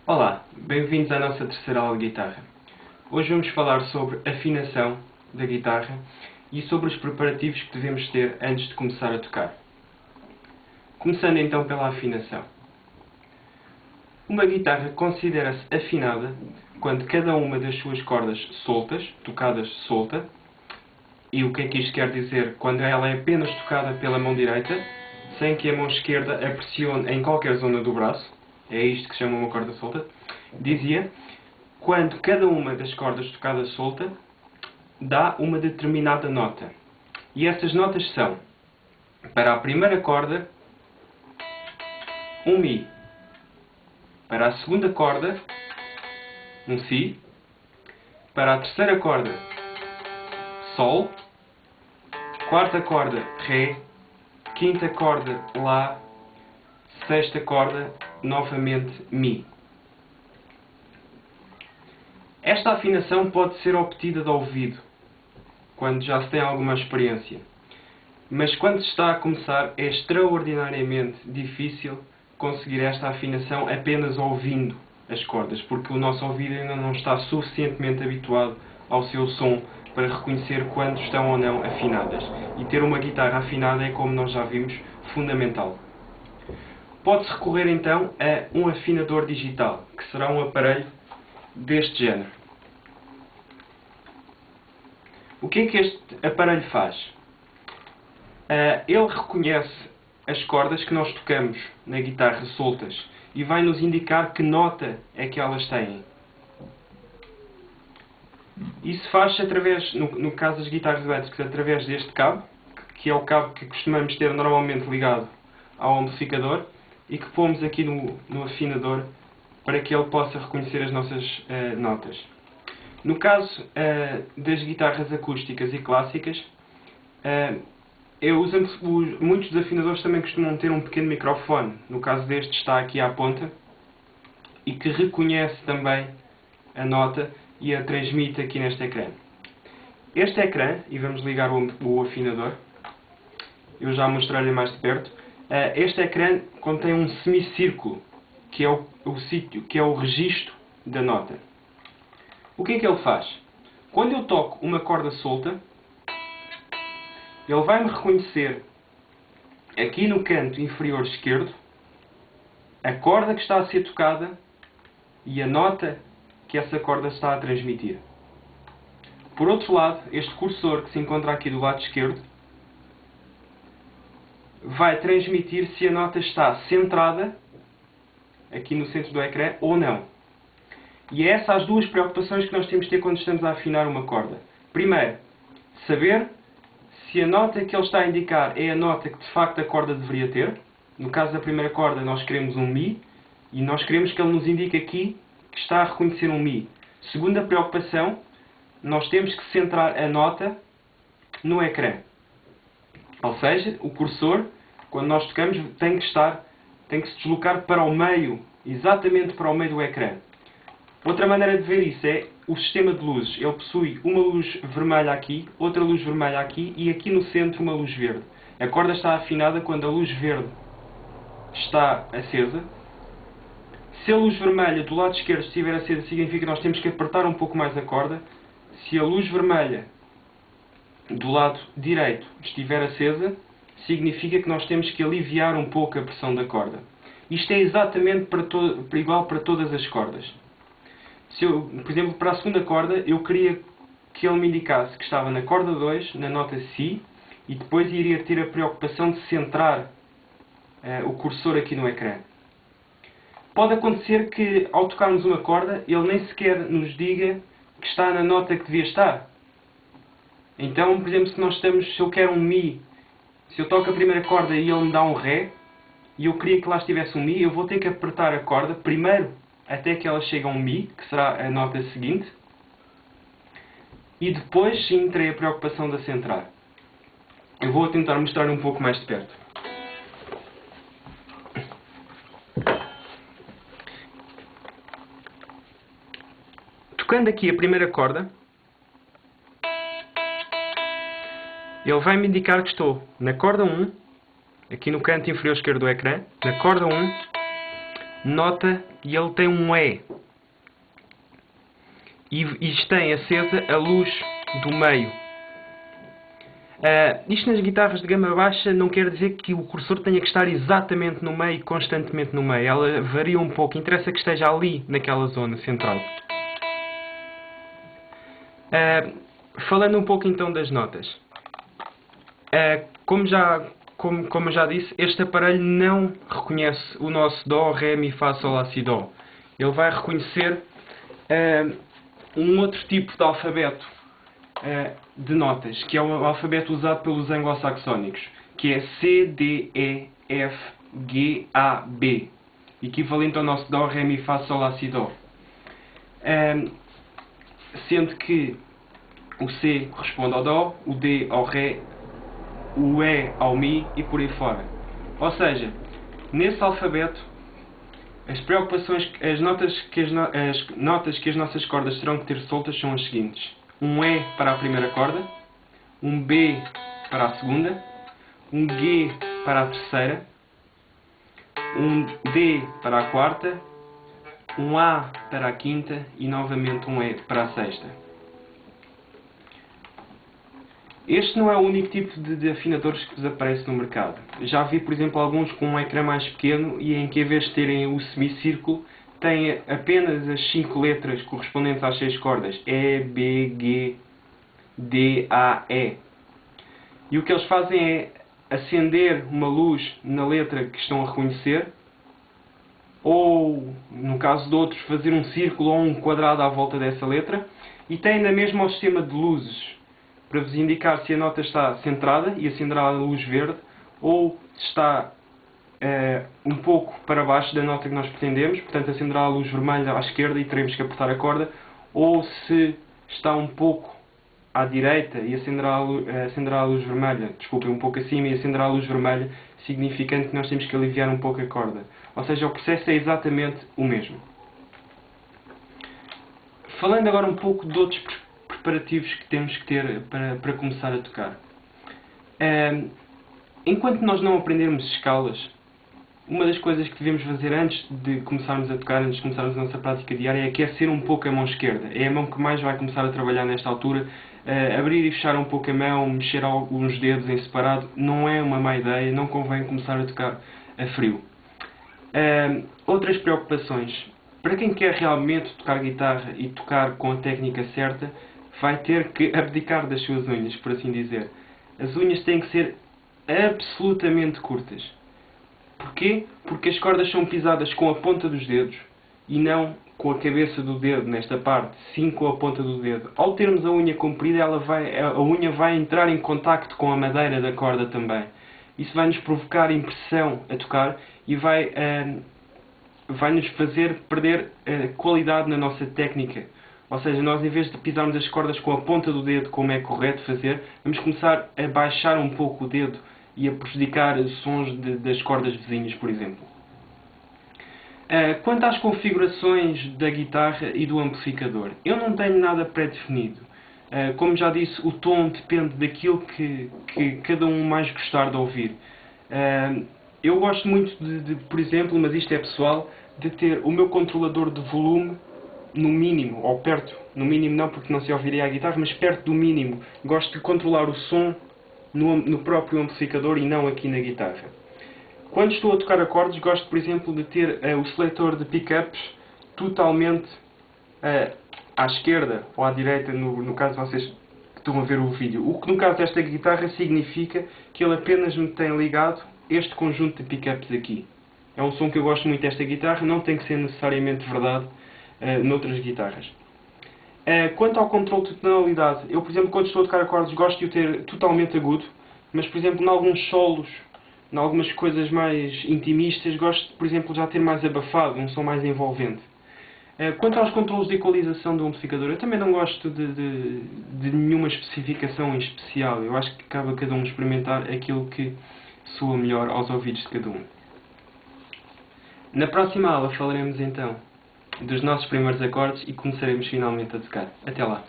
Olá, bem-vindos à nossa terceira aula de guitarra. Hoje vamos falar sobre afinação da guitarra e sobre os preparativos que devemos ter antes de começar a tocar. Começando então pela afinação. Uma guitarra considera-se afinada quando cada uma das suas cordas soltas, tocadas solta, e o que é que isto quer dizer? Quando ela é apenas tocada pela mão direita, sem que a mão esquerda a pressione em qualquer zona do braço. É isto que se chama uma corda solta. Dizia, quando cada uma das cordas tocadas solta dá uma determinada nota. E essas notas são, para a primeira corda, um Mi. Para a segunda corda, um Si. Para a terceira corda, Sol. Quarta corda, Ré. Quinta corda, Lá. Sexta corda, novamente Mi. Esta afinação pode ser obtida de ouvido, quando já se tem alguma experiência. Mas quando se está a começar, é extraordinariamente difícil conseguir esta afinação apenas ouvindo as cordas, porque o nosso ouvido ainda não está suficientemente habituado ao seu som para reconhecer quando estão ou não afinadas. E ter uma guitarra afinada é, como nós já vimos, fundamental. Pode-se recorrer então a um afinador digital, que será um aparelho deste género. O que é que este aparelho faz? Ele reconhece as cordas que nós tocamos na guitarra soltas e vai nos indicar que nota é que elas têm. Isso faz através, no caso das guitarras elétricas, através deste cabo, que é o cabo que costumamos ter normalmente ligado ao amplificador e que pomos aqui no afinador para que ele possa reconhecer as nossas notas. No caso das guitarras acústicas e clássicas, muitos dos afinadores também costumam ter um pequeno microfone. No caso deste está aqui à ponta e que reconhece também a nota e a transmite aqui neste ecrã. Este ecrã, e vamos ligar o afinador, eu já mostrei-lhe mais de perto. Este ecrã contém um semicírculo, que é o sítio, que é o registro da nota. O que é que ele faz? Quando eu toco uma corda solta, ele vai-me reconhecer aqui no canto inferior esquerdo a corda que está a ser tocada e a nota que essa corda está a transmitir. Por outro lado, este cursor que se encontra aqui do lado esquerdo vai transmitir se a nota está centrada aqui no centro do ecrã ou não. E é essas as duas preocupações que nós temos de ter quando estamos a afinar uma corda. Primeiro, saber se a nota que ele está a indicar é a nota que de facto a corda deveria ter. No caso da primeira corda nós queremos um Mi e nós queremos que ele nos indique aqui que está a reconhecer um Mi. Segunda preocupação, nós temos que centrar a nota no ecrã. Ou seja, o cursor, quando nós tocamos, tem que se deslocar para o meio, exatamente para o meio do ecrã. Outra maneira de ver isso é o sistema de luzes. Ele possui uma luz vermelha aqui, outra luz vermelha aqui e aqui no centro uma luz verde. A corda está afinada quando a luz verde está acesa. Se a luz vermelha do lado esquerdo estiver acesa, significa que nós temos que apertar um pouco mais a corda. Se a luz vermelha do lado direito estiver acesa, significa que nós temos que aliviar um pouco a pressão da corda. Isto é exatamente igual para todas as cordas. Se eu, por exemplo, para a segunda corda, eu queria que ele me indicasse que estava na corda 2, na nota Si, e depois iria ter a preocupação de centrar o cursor aqui no ecrã. Pode acontecer que, ao tocarmos uma corda, ele nem sequer nos diga que está na nota que devia estar. Então, por exemplo, se eu quero um Mi, se eu toco a primeira corda e ele me dá um Ré, e eu queria que lá estivesse um Mi, eu vou ter que apertar a corda primeiro até que ela chegue a um Mi, que será a nota seguinte, e depois sim terei a preocupação de a centrar. Eu vou tentar mostrar um pouco mais de perto. Tocando aqui a primeira corda, ele vai me indicar que estou na corda 1, aqui no canto inferior esquerdo do ecrã, na corda 1, nota e ele tem um E. E tem acesa a luz do meio. Isto nas guitarras de gama baixa não quer dizer que o cursor tenha que estar exatamente no meio, constantemente no meio. Ela varia um pouco, interessa que esteja ali, naquela zona central. Falando um pouco então das notas. Como eu já disse, este aparelho não reconhece o nosso Dó, Ré, Mi, Fá, Sol, Lá, Si, Dó. Ele vai reconhecer um outro tipo de alfabeto de notas, que é o alfabeto usado pelos anglo-saxónicos, que é C, D, E, F, G, A, B, equivalente ao nosso Dó, Ré, Mi, Fá, Sol, Lá, Si, Dó. Sendo que o C corresponde ao Dó, o D ao Ré, o E ao Mi e por aí fora. Ou seja, nesse alfabeto, as notas que as nossas cordas terão que ter soltas são as seguintes: um E para a primeira corda, um B para a segunda, um G para a terceira, um D para a quarta, um A para a quinta e novamente um E para a sexta. Este não é o único tipo de afinadores que vos aparece no mercado. Já vi, por exemplo, alguns com um ecrã mais pequeno e em que, em vez de terem o semicírculo, têm apenas as 5 letras correspondentes às 6 cordas: E, B, G, D, A, E. E o que eles fazem é acender uma luz na letra que estão a reconhecer, ou, no caso de outros, fazer um círculo ou um quadrado à volta dessa letra, e têm ainda mesmo o sistema de luzes para vos indicar se a nota está centrada e acenderá a luz verde, ou está um pouco para baixo da nota que nós pretendemos, portanto acenderá a luz vermelha à esquerda e teremos que apertar a corda, ou se está um pouco à direita e acenderá a luz vermelha, desculpem, um pouco acima e acenderá a luz vermelha, significando que nós temos que aliviar um pouco a corda. Ou seja, o processo é exatamente o mesmo. Falando agora um pouco de outros preparativos que temos que ter para começar a tocar. Enquanto nós não aprendermos escalas, uma das coisas que devemos fazer antes de começarmos a tocar, antes de começarmos a nossa prática diária, é aquecer um pouco a mão esquerda. É a mão que mais vai começar a trabalhar nesta altura. Abrir e fechar um pouco a mão, mexer alguns dedos em separado, não é uma má ideia, não convém começar a tocar a frio. Outras preocupações. Para quem quer realmente tocar guitarra e tocar com a técnica certa, vai ter que abdicar das suas unhas, por assim dizer. As unhas têm que ser absolutamente curtas. Porquê? Porque as cordas são pisadas com a ponta dos dedos e não com a cabeça do dedo, nesta parte, sim com a ponta do dedo. Ao termos a unha comprida, a unha vai entrar em contacto com a madeira da corda também. Isso vai nos provocar impressão a tocar e vai nos fazer perder qualidade na nossa técnica. Ou seja, nós, em vez de pisarmos as cordas com a ponta do dedo, como é correto fazer, vamos começar a baixar um pouco o dedo e a prejudicar os sons das cordas vizinhas, por exemplo. Quanto às configurações da guitarra e do amplificador, eu não tenho nada pré-definido. Como já disse, o tom depende daquilo que cada um mais gostar de ouvir. Eu gosto muito por exemplo, mas isto é pessoal, de ter o meu controlador de volume no mínimo, ou perto, no mínimo não porque não se ouviria a guitarra, mas perto do mínimo. Gosto de controlar o som no próprio amplificador e não aqui na guitarra. Quando estou a tocar acordes, gosto, por exemplo, de ter o seletor de pickups totalmente à esquerda ou à direita, no caso de vocês que estão a ver o vídeo. O que no caso desta guitarra significa que ele apenas me tem ligado este conjunto de pickups aqui. É um som que eu gosto muito desta guitarra, não tem que ser necessariamente verdade noutras guitarras. Quanto ao controle de tonalidade, eu, por exemplo, quando estou a tocar acordes, gosto de o ter totalmente agudo, mas, por exemplo, em alguns solos, em algumas coisas mais intimistas, gosto, por exemplo, de já ter mais abafado, um som mais envolvente. Quanto aos controles de equalização do amplificador, eu também não gosto de nenhuma especificação em especial. Eu acho que cabe a cada um experimentar aquilo que soa melhor aos ouvidos de cada um. Na próxima aula falaremos então dos nossos primeiros acordes e começaremos finalmente a tocar. Até lá!